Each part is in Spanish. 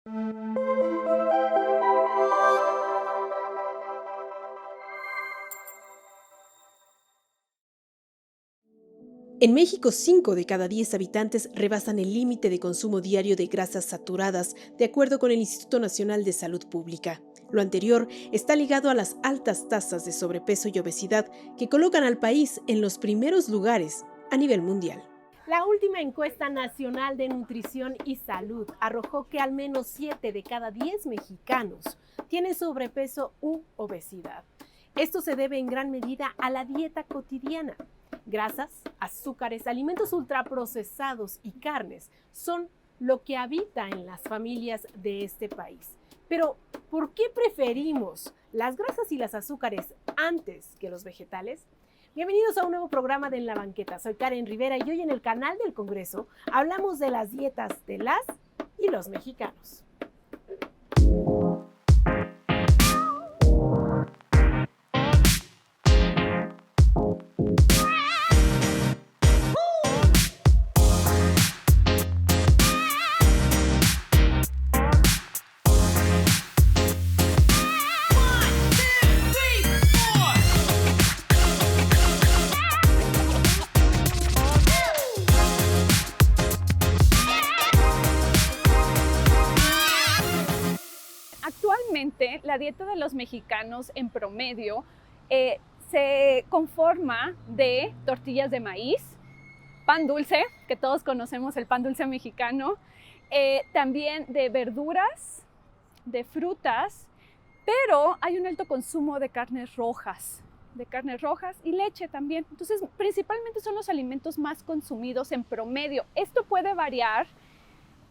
En México, 5 de cada 10 habitantes rebasan el límite de consumo diario de grasas saturadas, de acuerdo con el Instituto Nacional de Salud Pública. Lo anterior está ligado a las altas tasas de sobrepeso y obesidad que colocan al país en los primeros lugares a nivel mundial. La última encuesta nacional de nutrición y salud arrojó que al menos 7 de cada 10 mexicanos tienen sobrepeso u obesidad. Esto se debe en gran medida a la dieta cotidiana. Grasas, azúcares, alimentos ultraprocesados y carnes son lo que habita en las familias de este país. Pero, ¿por qué preferimos las grasas y las azúcares antes que los vegetales? Bienvenidos a un nuevo programa de En la Banqueta. Soy Karen Rivera y hoy en el canal del Congreso hablamos de las dietas de las y los mexicanos. Actualmente, la dieta de los mexicanos en promedio se conforma de tortillas de maíz, pan dulce, que todos conocemos el pan dulce mexicano, también de verduras, de frutas, pero hay un alto consumo de carnes rojas y leche también. Entonces, principalmente son los alimentos más consumidos en promedio. Esto puede variar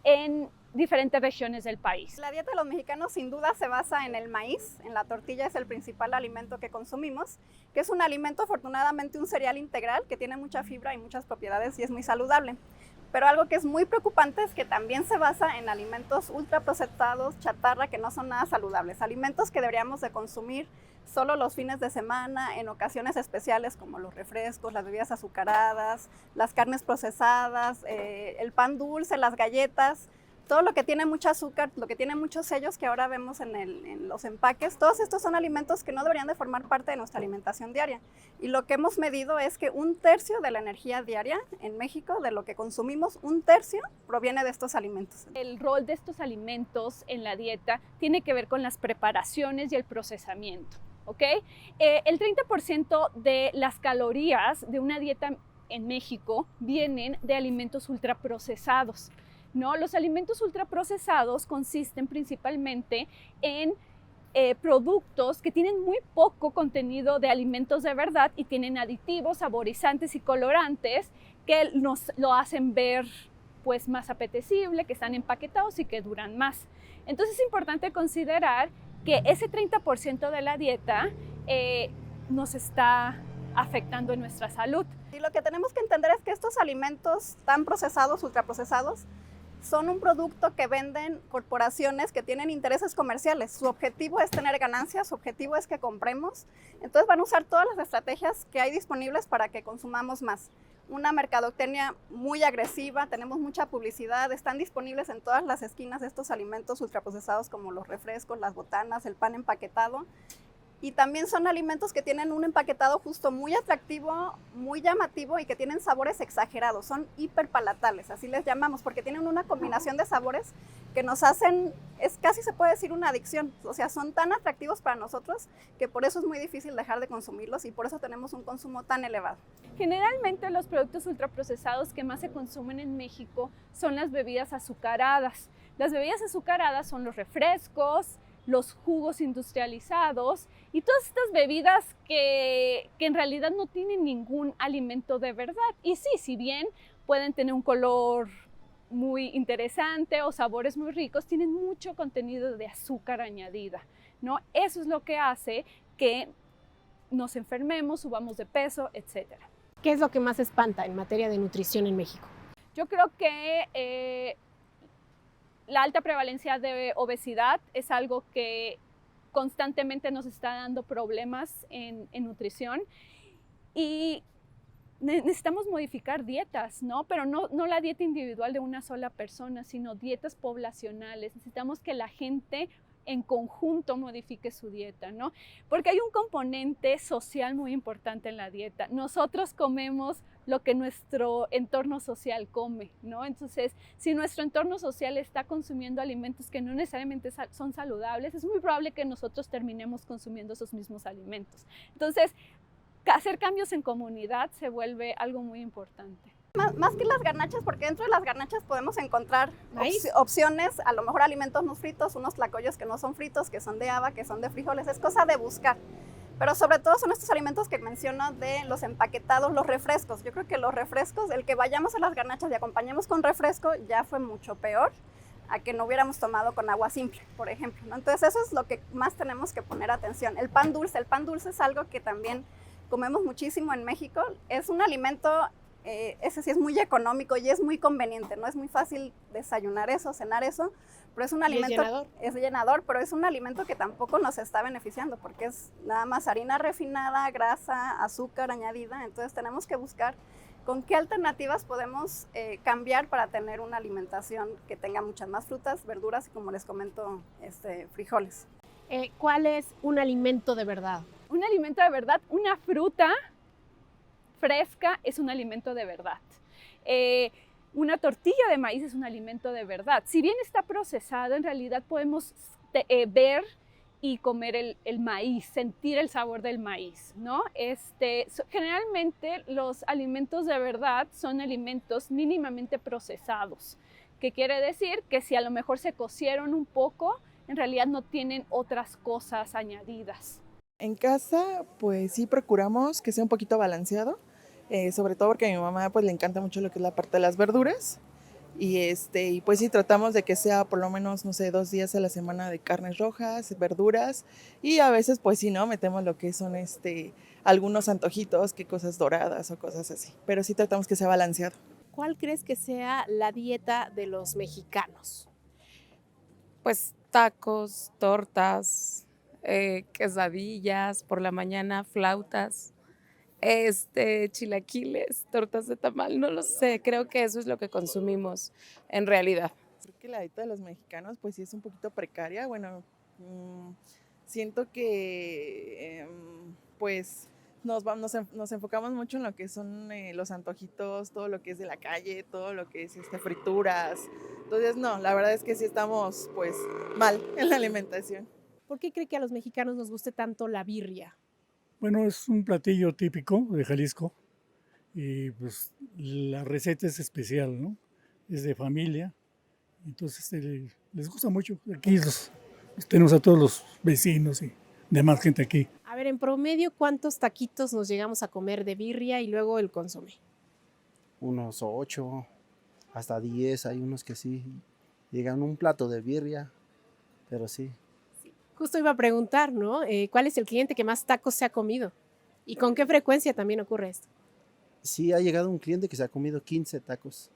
en diferentes regiones del país. La dieta de los mexicanos sin duda se basa en el maíz, en la tortilla es el principal alimento que consumimos, que es un alimento, afortunadamente un cereal integral que tiene mucha fibra y muchas propiedades y es muy saludable. Pero algo que es muy preocupante es que también se basa en alimentos ultraprocesados, chatarra, que no son nada saludables, alimentos que deberíamos de consumir solo los fines de semana, en ocasiones especiales como los refrescos, las bebidas azucaradas, las carnes procesadas, el pan dulce, las galletas, todo lo que tiene mucho azúcar, lo que tiene muchos sellos que ahora vemos en los empaques, todos estos son alimentos que no deberían de formar parte de nuestra alimentación diaria. Y lo que hemos medido es que 1/3 de la energía diaria en México, de lo que consumimos, 1/3 proviene de estos alimentos. El rol de estos alimentos en la dieta tiene que ver con las preparaciones y el procesamiento, ¿ok? El 30% de las calorías de una dieta en México vienen de alimentos ultraprocesados. ¿No? Los alimentos ultraprocesados consisten principalmente en productos que tienen muy poco contenido de alimentos de verdad y tienen aditivos, saborizantes y colorantes que nos lo hacen ver pues, más apetecible, que están empaquetados y que duran más. Entonces es importante considerar que ese 30% de la dieta nos está afectando en nuestra salud. Y lo que tenemos que entender es que estos alimentos tan procesados, ultraprocesados, son un producto que venden corporaciones que tienen intereses comerciales. Su objetivo es tener ganancias, su objetivo es que compremos. Entonces van a usar todas las estrategias que hay disponibles para que consumamos más. Una mercadotecnia muy agresiva, tenemos mucha publicidad, están disponibles en todas las esquinas estos alimentos ultraprocesados como los refrescos, las botanas, el pan empaquetado. Y también son alimentos que tienen un empaquetado justo muy atractivo, muy llamativo y que tienen sabores exagerados, son hiperpalatales, así les llamamos, porque tienen una combinación de sabores que nos hacen, casi se puede decir una adicción, o sea, son tan atractivos para nosotros que por eso es muy difícil dejar de consumirlos y por eso tenemos un consumo tan elevado. Generalmente los productos ultraprocesados que más se consumen en México son las bebidas azucaradas. Las bebidas azucaradas son los refrescos, los jugos industrializados y todas estas bebidas que en realidad no tienen ningún alimento de verdad. Y sí, si bien pueden tener un color muy interesante o sabores muy ricos, tienen mucho contenido de azúcar añadida, ¿no? Eso es lo que hace que nos enfermemos, subamos de peso, etc. ¿Qué es lo que más espanta en materia de nutrición en México? Yo creo que la alta prevalencia de obesidad es algo que constantemente nos está dando problemas en nutrición y necesitamos modificar dietas, ¿no? Pero no la dieta individual de una sola persona, sino dietas poblacionales. Necesitamos que la gente en conjunto modifique su dieta, ¿no? Porque hay un componente social muy importante en la dieta. Nosotros comemos lo que nuestro entorno social come, ¿no? Entonces, si nuestro entorno social está consumiendo alimentos que no necesariamente son saludables, es muy probable que nosotros terminemos consumiendo esos mismos alimentos. Entonces, hacer cambios en comunidad se vuelve algo muy importante. Más que las garnachas, porque dentro de las garnachas podemos encontrar opciones, a lo mejor alimentos no fritos, unos tlacoyos que no son fritos, que son de haba, que son de frijoles, es cosa de buscar. Pero sobre todo son estos alimentos que menciono de los empaquetados, los refrescos. Yo creo que los refrescos, el que vayamos a las garnachas y acompañemos con refresco ya fue mucho peor a que no hubiéramos tomado con agua simple, por ejemplo, ¿no? Entonces eso es lo que más tenemos que poner atención. El pan dulce es algo que también comemos muchísimo en México. Es un alimento, ese sí es muy económico y es muy conveniente, ¿no? Es muy fácil desayunar eso, cenar eso, pero es un alimento, es llenador, pero es un alimento que tampoco nos está beneficiando porque es nada más harina refinada, grasa, azúcar añadida. Entonces tenemos que buscar con qué alternativas podemos cambiar para tener una alimentación que tenga muchas más frutas, verduras y, como les comento, frijoles. ¿Cuál es un alimento de verdad? Un alimento de verdad, una fruta fresca es un alimento de verdad. Una tortilla de maíz es un alimento de verdad. Si bien está procesado, en realidad podemos ver y comer el maíz, sentir el sabor del maíz, ¿no? Generalmente los alimentos de verdad son alimentos mínimamente procesados, que quiere decir que si a lo mejor se cocieron un poco, en realidad no tienen otras cosas añadidas. En casa, pues sí procuramos que sea un poquito balanceado, sobre todo porque a mi mamá pues le encanta mucho lo que es la parte de las verduras y pues sí tratamos de que sea por lo menos, no sé, 2 días a la semana de carnes rojas, verduras y a veces pues sí, ¿no? Metemos lo que son algunos antojitos, que cosas doradas o cosas así, pero sí tratamos que sea balanceado. ¿Cuál crees que sea la dieta de los mexicanos? Pues tacos, tortas, quesadillas, por la mañana flautas, chilaquiles, tortas de tamal, no lo sé, creo que eso es lo que consumimos en realidad. Creo que la dieta de los mexicanos pues sí es un poquito precaria, bueno, siento que pues nos enfocamos mucho en lo que son los antojitos, todo lo que es de la calle, todo lo que es frituras. Entonces, no, la verdad es que sí estamos pues mal en la alimentación. ¿Por qué cree que a los mexicanos nos guste tanto la birria? Bueno, es un platillo típico de Jalisco y pues la receta es especial, ¿no? Es de familia, entonces les gusta mucho. Aquí los tenemos a todos los vecinos y demás gente aquí. A ver, en promedio, ¿cuántos taquitos nos llegamos a comer de birria y luego el consomé? Unos 8, hasta 10, hay unos que sí llegan un plato de birria, pero sí. Justo iba a preguntar, ¿no? ¿Cuál es el cliente que más tacos se ha comido? ¿Y con qué frecuencia también ocurre esto? Sí, ha llegado un cliente que se ha comido 15 tacos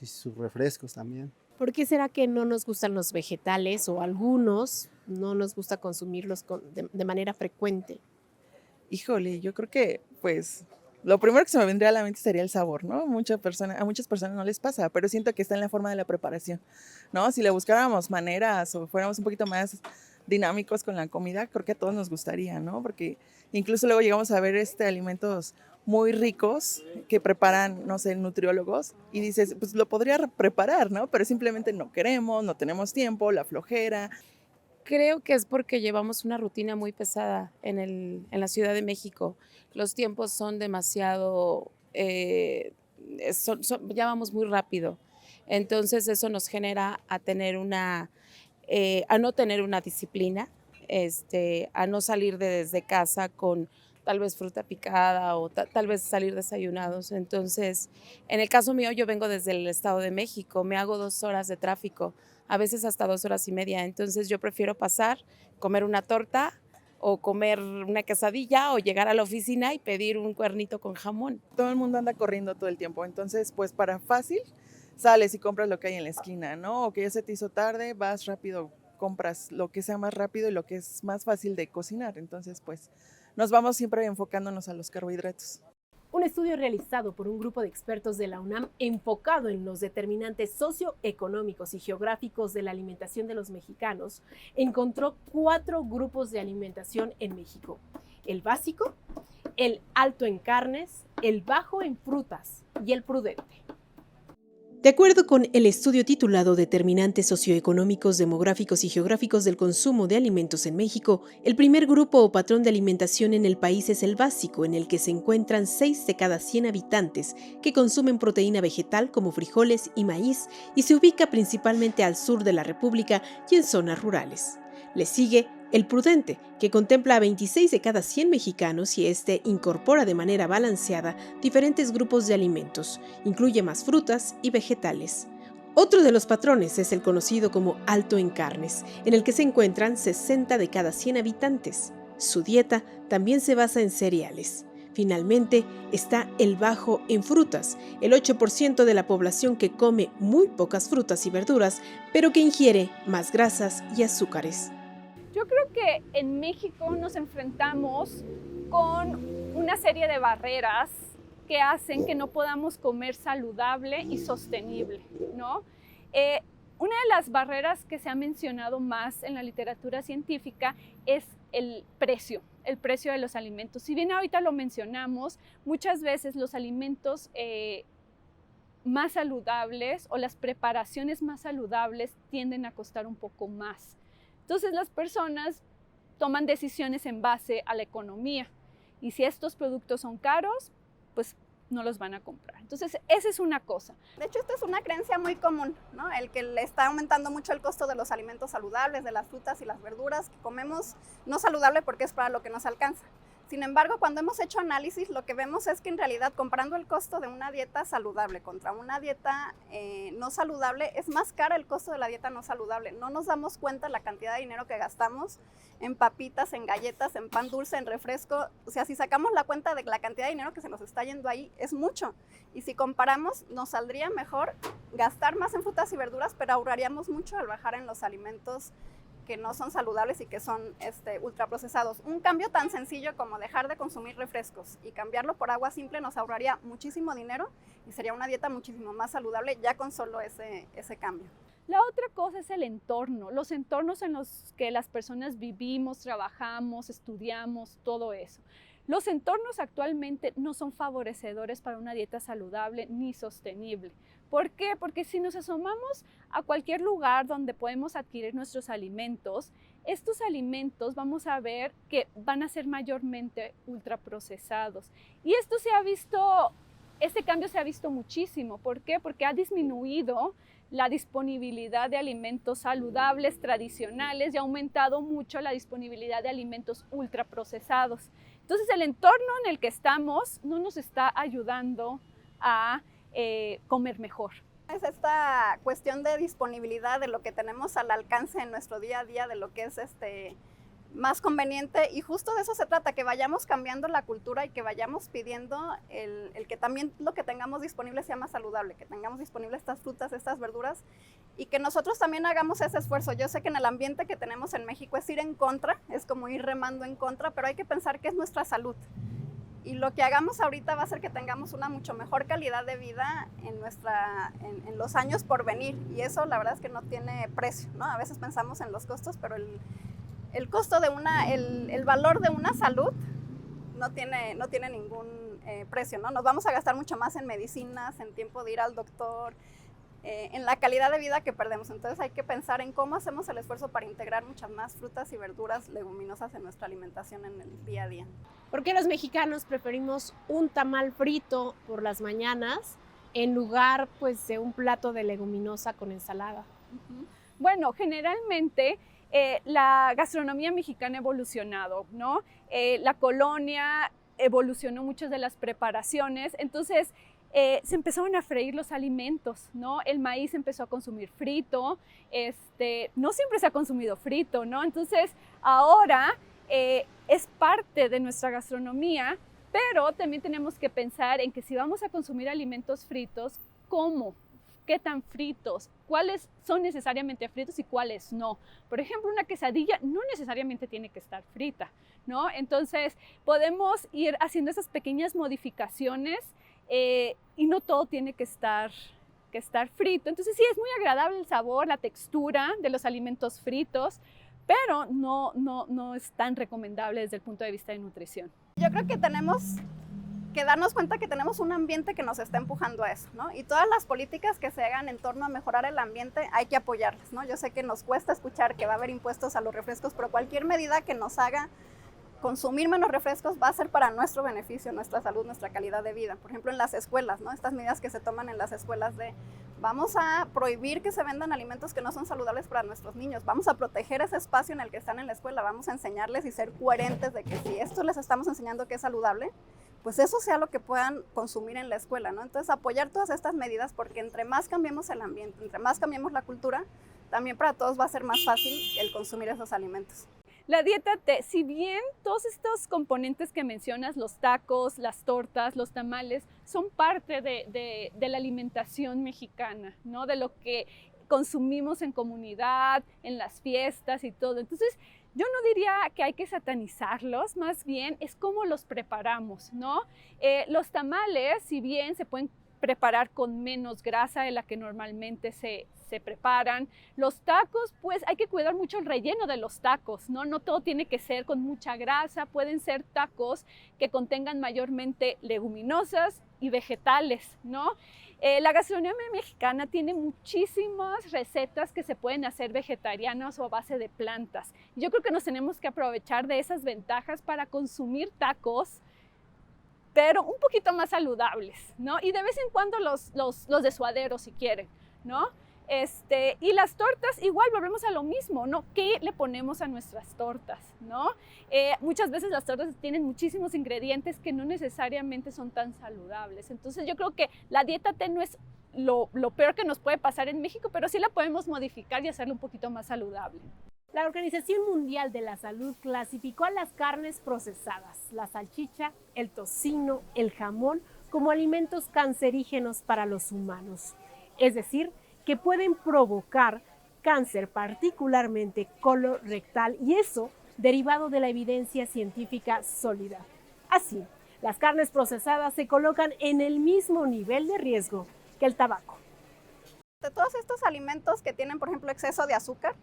y sus refrescos también. ¿Por qué será que no nos gustan los vegetales o algunos no nos gusta consumirlos de manera frecuente? Híjole, yo creo que pues lo primero que se me vendría a la mente sería el sabor, ¿no? A muchas personas no les pasa, pero siento que está en la forma de la preparación, ¿no? Si le buscáramos maneras o fuéramos un poquito más dinámicos con la comida, creo que a todos nos gustaría, ¿no? Porque incluso luego llegamos a ver alimentos muy ricos que preparan, no sé, nutriólogos y dices, pues lo podría preparar, ¿no? Pero simplemente no queremos, no tenemos tiempo, la flojera. Creo que es porque llevamos una rutina muy pesada en la Ciudad de México. Los tiempos son demasiado, ya vamos muy rápido. Entonces eso nos genera a no tener una disciplina, a no salir desde casa con tal vez fruta picada o tal vez salir desayunados. Entonces, en el caso mío, yo vengo desde el Estado de México, me hago 2 horas de tráfico, a veces hasta 2 horas y media. Entonces yo prefiero pasar, comer una torta o comer una quesadilla o llegar a la oficina y pedir un cuernito con jamón. Todo el mundo anda corriendo todo el tiempo, entonces pues para fácil sales y compras lo que hay en la esquina, ¿no? O que ya se te hizo tarde, vas rápido, compras lo que sea más rápido y lo que es más fácil de cocinar. Entonces pues nos vamos siempre enfocándonos a los carbohidratos. Un estudio realizado por un grupo de expertos de la UNAM enfocado en los determinantes socioeconómicos y geográficos de la alimentación de los mexicanos encontró 4 grupos de alimentación en México: el básico, el alto en carnes, el bajo en frutas y el prudente. De acuerdo con el estudio titulado Determinantes socioeconómicos, demográficos y geográficos del consumo de alimentos en México, el primer grupo o patrón de alimentación en el país es el básico, en el que se encuentran 6 de cada 100 habitantes que consumen proteína vegetal como frijoles y maíz, y se ubica principalmente al sur de la República y en zonas rurales. Le sigue el prudente, que contempla a 26 de cada 100 mexicanos y este incorpora de manera balanceada diferentes grupos de alimentos, incluye más frutas y vegetales. Otro de los patrones es el conocido como alto en carnes, en el que se encuentran 60 de cada 100 habitantes. Su dieta también se basa en cereales. Finalmente está el bajo en frutas, el 8% de la población que come muy pocas frutas y verduras, pero que ingiere más grasas y azúcares. Yo creo que en México nos enfrentamos con una serie de barreras que hacen que no podamos comer saludable y sostenible, ¿no? Una de las barreras que se ha mencionado más en la literatura científica es el precio de los alimentos. Si bien ahorita lo mencionamos, muchas veces los alimentos más saludables o las preparaciones más saludables tienden a costar un poco más. Entonces las personas toman decisiones en base a la economía y si estos productos son caros, pues no los van a comprar. Entonces esa es una cosa. De hecho, esta es una creencia muy común, ¿no? El que le está aumentando mucho el costo de los alimentos saludables, de las frutas y las verduras que comemos no saludable porque es para lo que nos alcanza. Sin embargo, cuando hemos hecho análisis, lo que vemos es que en realidad comparando el costo de una dieta saludable contra una dieta no saludable, es más cara el costo de la dieta no saludable. No nos damos cuenta de la cantidad de dinero que gastamos en papitas, en galletas, en pan dulce, en refresco. O sea, si sacamos la cuenta de la cantidad de dinero que se nos está yendo ahí, es mucho. Y si comparamos, nos saldría mejor gastar más en frutas y verduras, pero ahorraríamos mucho al bajar en los alimentos que no son saludables y que son ultraprocesados. Un cambio tan sencillo como dejar de consumir refrescos y cambiarlo por agua simple nos ahorraría muchísimo dinero y sería una dieta muchísimo más saludable ya con solo ese cambio. La otra cosa es el entorno, los entornos en los que las personas vivimos, trabajamos, estudiamos, todo eso. Los entornos actualmente no son favorecedores para una dieta saludable ni sostenible. ¿Por qué? Porque si nos asomamos a cualquier lugar donde podemos adquirir nuestros alimentos, estos alimentos vamos a ver que van a ser mayormente ultraprocesados. Y esto este cambio se ha visto muchísimo. ¿Por qué? Porque ha disminuido la disponibilidad de alimentos saludables, tradicionales, y ha aumentado mucho la disponibilidad de alimentos ultraprocesados. Entonces el entorno en el que estamos no nos está ayudando a comer mejor. Es esta cuestión de disponibilidad de lo que tenemos al alcance en nuestro día a día, de lo que es más conveniente, y justo de eso se trata, que vayamos cambiando la cultura y que vayamos pidiendo el que también lo que tengamos disponible sea más saludable, que tengamos disponible estas frutas, estas verduras, y que nosotros también hagamos ese esfuerzo. Yo sé que en el ambiente que tenemos en México es ir en contra, es como ir remando en contra, pero hay que pensar que es nuestra salud. Y lo que hagamos ahorita va a hacer que tengamos una mucho mejor calidad de vida en los años por venir. Y eso la verdad es que no tiene precio, ¿no? A veces pensamos en los costos, pero el costo de el valor de una salud no tiene ningún precio, ¿no? Nos vamos a gastar mucho más en medicinas, en tiempo de ir al doctor, en la calidad de vida que perdemos. Entonces hay que pensar en cómo hacemos el esfuerzo para integrar muchas más frutas y verduras leguminosas en nuestra alimentación en el día a día. ¿Por qué los mexicanos preferimos un tamal frito por las mañanas en lugar pues, de un plato de leguminosa con ensalada? Bueno, generalmente la gastronomía mexicana ha evolucionado, ¿no? La colonia evolucionó muchas de las preparaciones, entonces se empezaron a freír los alimentos, ¿no? El maíz empezó a consumir frito, no siempre se ha consumido frito, ¿no? Entonces ahora es parte de nuestra gastronomía, pero también tenemos que pensar en que si vamos a consumir alimentos fritos, ¿cómo? ¿Qué tan fritos? cuáles son necesariamente fritos y cuáles no. Por ejemplo, una quesadilla no necesariamente tiene que estar frita, ¿no? Entonces, podemos ir haciendo esas pequeñas modificaciones y no todo tiene que estar frito. Entonces, sí, es muy agradable el sabor, la textura de los alimentos fritos, pero no es tan recomendable desde el punto de vista de nutrición. Yo creo que tenemos que darnos cuenta que tenemos un ambiente que nos está empujando a eso, ¿no? Y todas las políticas que se hagan en torno a mejorar el ambiente hay que apoyarlas, ¿no? Yo sé que nos cuesta escuchar que va a haber impuestos a los refrescos, pero cualquier medida que nos haga consumir menos refrescos va a ser para nuestro beneficio, nuestra salud, nuestra calidad de vida. Por ejemplo, en las escuelas, ¿no? Estas medidas que se toman en las escuelas de vamos a prohibir que se vendan alimentos que no son saludables para nuestros niños, vamos a proteger ese espacio en el que están en la escuela, vamos a enseñarles y ser coherentes de que si esto les estamos enseñando que es saludable, pues eso sea lo que puedan consumir en la escuela, ¿no? Entonces apoyar todas estas medidas porque entre más cambiemos el ambiente, entre más cambiemos la cultura, también para todos va a ser más fácil el consumir esos alimentos. La dieta T, si bien todos estos componentes que mencionas, los tacos, las tortas, los tamales, son parte de la alimentación mexicana, ¿no? De lo que consumimos en comunidad, en las fiestas y todo. Entonces, yo no diría que hay que satanizarlos, más bien es cómo los preparamos, ¿no? Los tamales, si bien se pueden preparar con menos grasa de la que normalmente se preparan. Los tacos, pues hay que cuidar mucho el relleno de los tacos, ¿no? No todo tiene que ser con mucha grasa, pueden ser tacos que contengan mayormente leguminosas y vegetales, ¿no? La gastronomía mexicana tiene muchísimas recetas que se pueden hacer vegetarianas o a base de plantas. Yo creo que nos tenemos que aprovechar de esas ventajas para consumir tacos, pero un poquito más saludables, ¿no? Y de vez en cuando los de suadero si quieren, ¿no? Y las tortas, igual volvemos a lo mismo, ¿no? ¿Qué le ponemos a nuestras tortas, ¿no? Muchas veces las tortas tienen muchísimos ingredientes que no necesariamente son tan saludables. Entonces yo creo que la dieta T no es lo peor que nos puede pasar en México, pero sí la podemos modificar y hacerla un poquito más saludable. La Organización Mundial de la Salud clasificó a las carnes procesadas, la salchicha, el tocino, el jamón, como alimentos cancerígenos para los humanos. Es decir, que pueden provocar cáncer, particularmente colorectal, y eso derivado de la evidencia científica sólida. Así, las carnes procesadas se colocan en el mismo nivel de riesgo que el tabaco. De todos estos alimentos que tienen, por ejemplo, exceso de azúcar,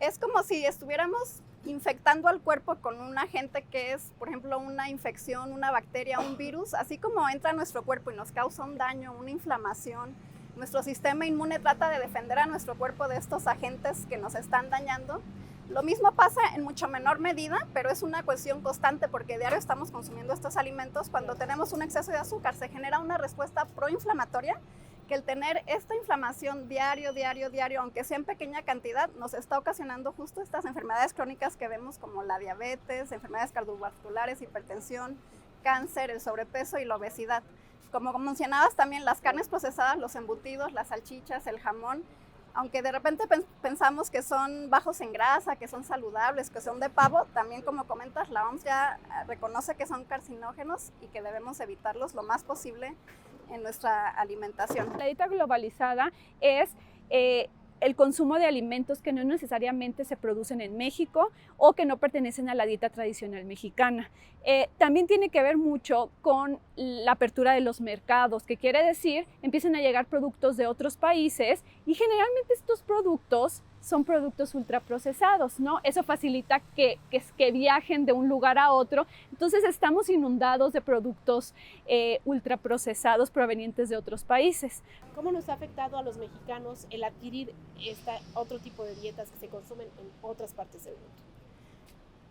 es como si estuviéramos infectando al cuerpo con un agente que es, por ejemplo, una infección, una bacteria, un virus, así como entra a nuestro cuerpo y nos causa un daño, una inflamación. Nuestro sistema inmune trata de defender a nuestro cuerpo de estos agentes que nos están dañando. Lo mismo pasa en mucho menor medida, pero es una cuestión constante porque diario estamos consumiendo estos alimentos. Cuando tenemos un exceso de azúcar, se genera una respuesta proinflamatoria que el tener esta inflamación diario, aunque sea en pequeña cantidad, nos está ocasionando justo estas enfermedades crónicas que vemos como la diabetes, enfermedades cardiovasculares, hipertensión, cáncer, el sobrepeso y la obesidad. Como mencionabas también, las carnes procesadas, los embutidos, las salchichas, el jamón, aunque de repente pensamos que son bajos en grasa, que son saludables, que son de pavo, también como comentas, la OMS ya reconoce que son carcinógenos y que debemos evitarlos lo más posible en nuestra alimentación. La dieta globalizada es el consumo de alimentos que no necesariamente se producen en México o que no pertenecen a la dieta tradicional mexicana. También tiene que ver mucho con la apertura de los mercados, que quiere decir empiezan a llegar productos de otros países y generalmente estos productos son productos ultraprocesados, ¿no? Eso facilita que viajen de un lugar a otro. Entonces estamos inundados de productos ultraprocesados provenientes de otros países. ¿Cómo nos ha afectado a los mexicanos el adquirir otro tipo de dietas que se consumen en otras partes del mundo?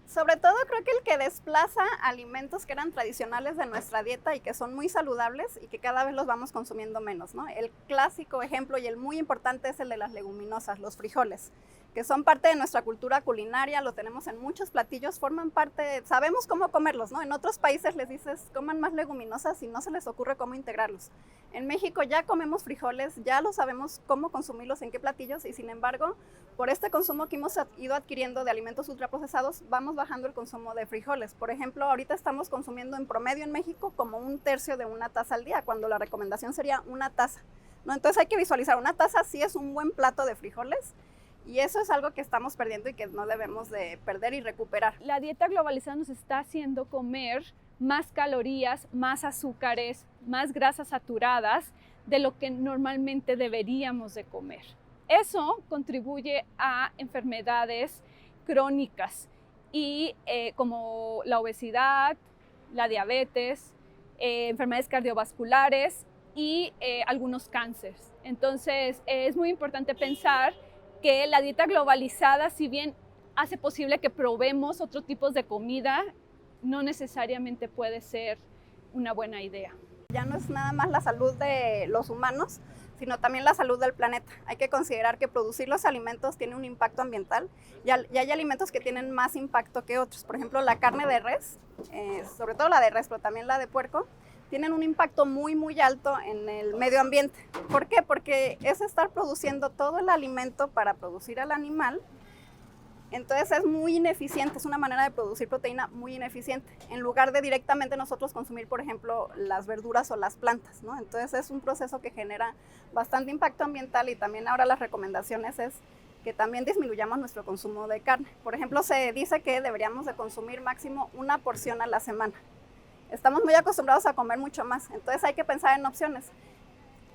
Sobre todo creo que el que desplaza alimentos que eran tradicionales de nuestra dieta y que son muy saludables y que cada vez los vamos consumiendo menos, ¿no? El clásico ejemplo y el muy importante es el de las leguminosas, los frijoles, que son parte de nuestra cultura culinaria, lo tenemos en muchos platillos, forman parte, sabemos cómo comerlos, ¿no? En otros países les dices coman más leguminosas y no se les ocurre cómo integrarlos. En México ya comemos frijoles, ya lo sabemos cómo consumirlos, en qué platillos, y sin embargo, por este consumo que hemos ido adquiriendo de alimentos ultraprocesados, vamos bajando el consumo de frijoles. Por ejemplo, ahorita estamos consumiendo en promedio en México como 1/3 de una taza al día, cuando la recomendación sería una taza. ¿no? Entonces hay que visualizar, una taza sí es un buen plato de frijoles, y eso es algo que estamos perdiendo y que no debemos de perder y recuperar. La dieta globalizada nos está haciendo comer más calorías, más azúcares, más grasas saturadas de lo que normalmente deberíamos de comer. Eso contribuye a enfermedades crónicas y como la obesidad, la diabetes, enfermedades cardiovasculares y algunos cánceres. Entonces es muy importante pensar que la dieta globalizada, si bien hace posible que probemos otros tipos de comida, no necesariamente puede ser una buena idea. Ya no es nada más la salud de los humanos, sino también la salud del planeta. Hay que considerar que producir los alimentos tiene un impacto ambiental y hay alimentos que tienen más impacto que otros. Por ejemplo, la carne de res, sobre todo la de res, pero también la de puerco, tienen un impacto muy, muy alto en el medio ambiente. ¿Por qué? Porque es estar produciendo todo el alimento para producir al animal. Entonces es muy ineficiente, es una manera de producir proteína muy ineficiente, en lugar de directamente nosotros consumir, por ejemplo, las verduras o las plantas, ¿no? Entonces es un proceso que genera bastante impacto ambiental, y también ahora las recomendaciones es que también disminuyamos nuestro consumo de carne. Por ejemplo, se dice que deberíamos de consumir máximo una porción a la semana. Estamos muy acostumbrados a comer mucho más, entonces hay que pensar en opciones.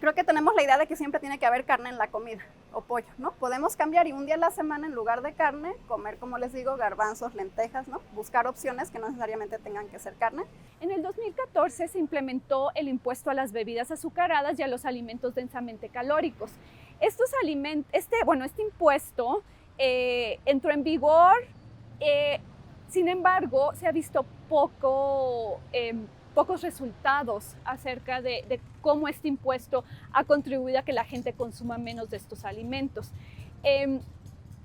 Creo que tenemos la idea de que siempre tiene que haber carne en la comida, o pollo, ¿no? Podemos cambiar y un día a la semana, en lugar de carne, comer, como les digo, garbanzos, lentejas, ¿no? Buscar opciones que no necesariamente tengan que ser carne. En el 2014 se implementó el impuesto a las bebidas azucaradas y a los alimentos densamente calóricos. Este impuesto entró en vigor, sin embargo, se ha visto pocos resultados acerca de cómo este impuesto ha contribuido a que la gente consuma menos de estos alimentos.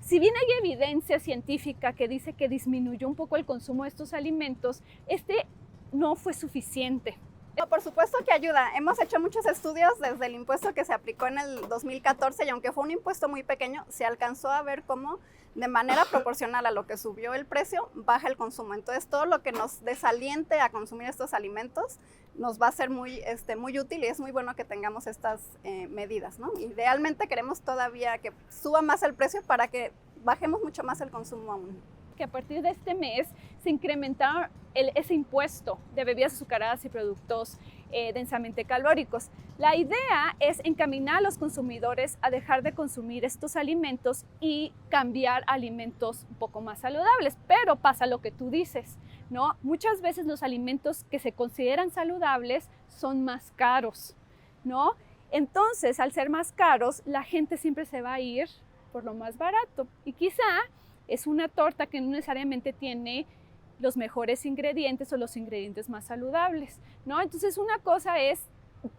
Si bien hay evidencia científica que dice que disminuyó un poco el consumo de estos alimentos, este no fue suficiente. No, por supuesto que ayuda. Hemos hecho muchos estudios desde el impuesto que se aplicó en el 2014 y aunque fue un impuesto muy pequeño, se alcanzó a ver cómo de manera proporcional a lo que subió el precio, baja el consumo. Entonces todo lo que nos desaliente a consumir estos alimentos nos va a ser muy útil, y es muy bueno que tengamos estas medidas, ¿no? Idealmente queremos todavía que suba más el precio para que bajemos mucho más el consumo aún. Que a partir de este mes se incrementaron ese impuesto de bebidas azucaradas y productos densamente calóricos. La idea es encaminar a los consumidores a dejar de consumir estos alimentos y cambiar a alimentos un poco más saludables, pero pasa lo que tú dices, ¿no? Muchas veces los alimentos que se consideran saludables son más caros, ¿no? Entonces, al ser más caros, la gente siempre se va a ir por lo más barato, y quizá es una torta que no necesariamente tiene los mejores ingredientes o los ingredientes más saludables, ¿no? Entonces una cosa es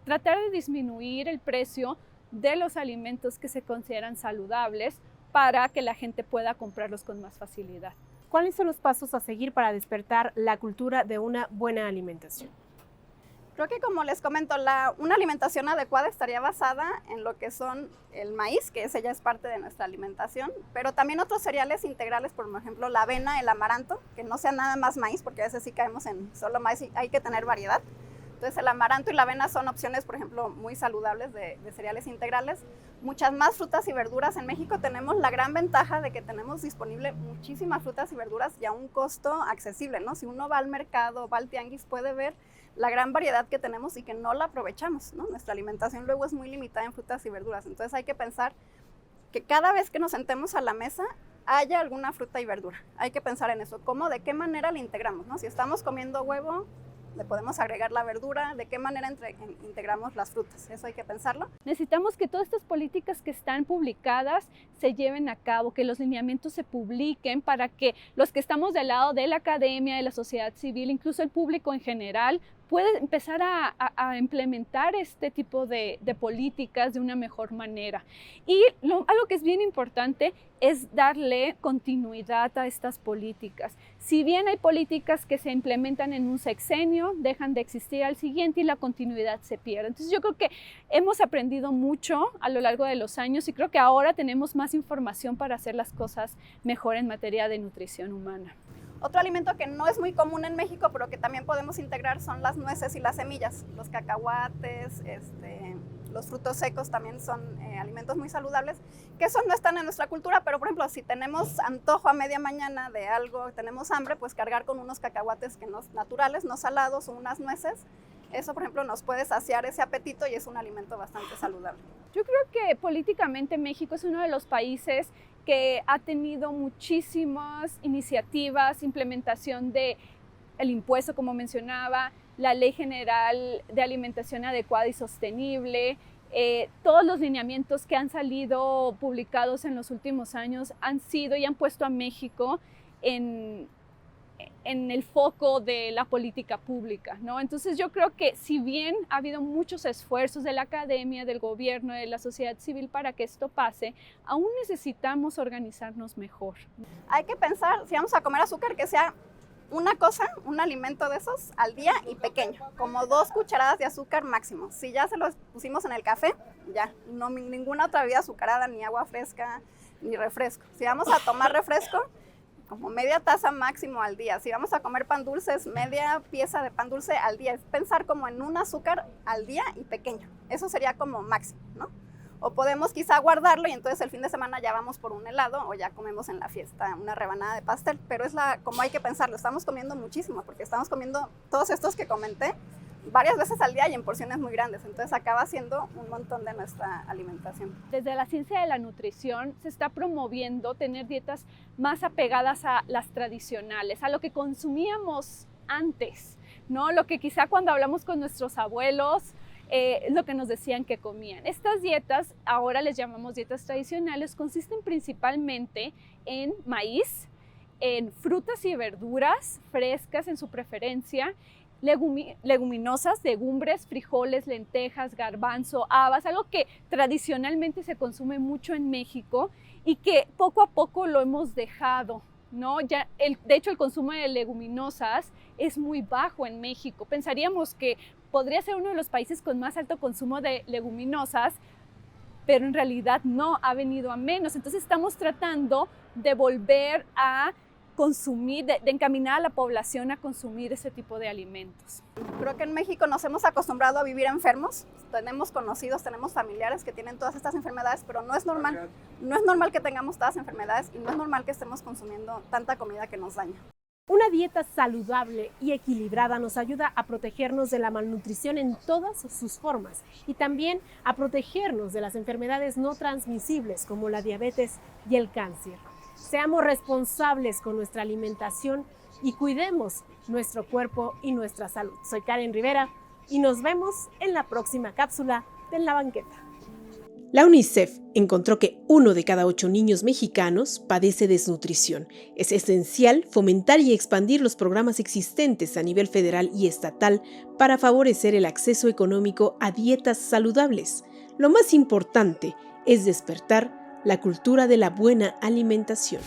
tratar de disminuir el precio de los alimentos que se consideran saludables para que la gente pueda comprarlos con más facilidad. ¿Cuáles son los pasos a seguir para despertar la cultura de una buena alimentación? Creo que, como les comento, una alimentación adecuada estaría basada en lo que son el maíz, que ese ya es parte de nuestra alimentación, pero también otros cereales integrales, por ejemplo la avena, el amaranto, que no sea nada más maíz, porque a veces sí caemos en solo maíz y hay que tener variedad. Entonces el amaranto y la avena son opciones, por ejemplo, muy saludables de cereales integrales. Muchas más frutas y verduras. En México tenemos la gran ventaja de que tenemos disponible muchísimas frutas y verduras y a un costo accesible, ¿no? Si uno va al mercado, va al tianguis, puede ver la gran variedad que tenemos y que no la aprovechamos, ¿no? Nuestra alimentación luego es muy limitada en frutas y verduras. Entonces hay que pensar que cada vez que nos sentemos a la mesa haya alguna fruta y verdura. Hay que pensar en eso. ¿Cómo? ¿De qué manera la integramos, ¿no? Si estamos comiendo huevo, le podemos agregar la verdura, de qué manera integramos las frutas, eso hay que pensarlo. Necesitamos que todas estas políticas que están publicadas se lleven a cabo, que los lineamientos se publiquen para que los que estamos del lado de la academia, de la sociedad civil, incluso el público en general, puede empezar a implementar este tipo de políticas de una mejor manera. Y algo que es bien importante es darle continuidad a estas políticas. Si bien hay políticas que se implementan en un sexenio, dejan de existir al siguiente y la continuidad se pierde. Entonces yo creo que hemos aprendido mucho a lo largo de los años y creo que ahora tenemos más información para hacer las cosas mejor en materia de nutrición humana. Otro alimento que no es muy común en México, pero que también podemos integrar, son las nueces y las semillas, los cacahuates, los frutos secos también son alimentos muy saludables, que esos no están en nuestra cultura, pero por ejemplo, si tenemos antojo a media mañana de algo, tenemos hambre, pues cargar con unos cacahuates naturales, no salados, o unas nueces, eso por ejemplo nos puede saciar ese apetito y es un alimento bastante saludable. Yo creo que políticamente México es uno de los países que ha tenido muchísimas iniciativas, implementación del impuesto, como mencionaba, la Ley General de Alimentación Adecuada y Sostenible, todos los lineamientos que han salido publicados en los últimos años han sido y han puesto a México en el foco de la política pública, ¿no? Entonces yo creo que si bien ha habido muchos esfuerzos de la academia, del gobierno, de la sociedad civil para que esto pase, aún necesitamos organizarnos mejor. Hay que pensar, si vamos a comer azúcar, que sea una cosa, un alimento de esos al día y pequeño, como 2 cucharadas de azúcar máximo. Si ya se los pusimos en el café, ya, no ninguna otra bebida azucarada, ni agua fresca, ni refresco. Si vamos a tomar refresco, como media taza máximo al día. Si vamos a comer pan dulces, media pieza de pan dulce al día. Es pensar como en un azúcar al día y pequeño. Eso sería como máximo, ¿no? O podemos quizá guardarlo y entonces el fin de semana ya vamos por un helado o ya comemos en la fiesta una rebanada de pastel. Pero es como hay que pensarlo, estamos comiendo muchísimo porque estamos comiendo todos estos que comenté varias veces al día y en porciones muy grandes. Entonces acaba siendo un montón de nuestra alimentación. Desde la ciencia de la nutrición se está promoviendo tener dietas más apegadas a las tradicionales, a lo que consumíamos antes, ¿no? Lo que quizá cuando hablamos con nuestros abuelos, lo que nos decían que comían. Estas dietas, ahora les llamamos dietas tradicionales, consisten principalmente en maíz, en frutas y verduras frescas en su preferencia, leguminosas, legumbres, frijoles, lentejas, garbanzo, habas, algo que tradicionalmente se consume mucho en México y que poco a poco lo hemos dejado, ¿no? De hecho, el consumo de leguminosas es muy bajo en México. Pensaríamos que podría ser uno de los países con más alto consumo de leguminosas, pero en realidad no, ha venido a menos. Entonces estamos tratando de volver a consumir, de encaminar a la población a consumir ese tipo de alimentos. Creo que en México nos hemos acostumbrado a vivir enfermos. Tenemos conocidos, tenemos familiares que tienen todas estas enfermedades, pero no es normal. No es normal que tengamos todas las enfermedades y no es normal que estemos consumiendo tanta comida que nos daña. Una dieta saludable y equilibrada nos ayuda a protegernos de la malnutrición en todas sus formas y también a protegernos de las enfermedades no transmisibles como la diabetes y el cáncer. Seamos responsables con nuestra alimentación y cuidemos nuestro cuerpo y nuestra salud. Soy Karen Rivera y nos vemos en la próxima cápsula de En la Banqueta. La UNICEF encontró que 1 de cada 8 niños mexicanos padece desnutrición. Es esencial fomentar y expandir los programas existentes a nivel federal y estatal para favorecer el acceso económico a dietas saludables. Lo más importante es despertar la cultura de la buena alimentación.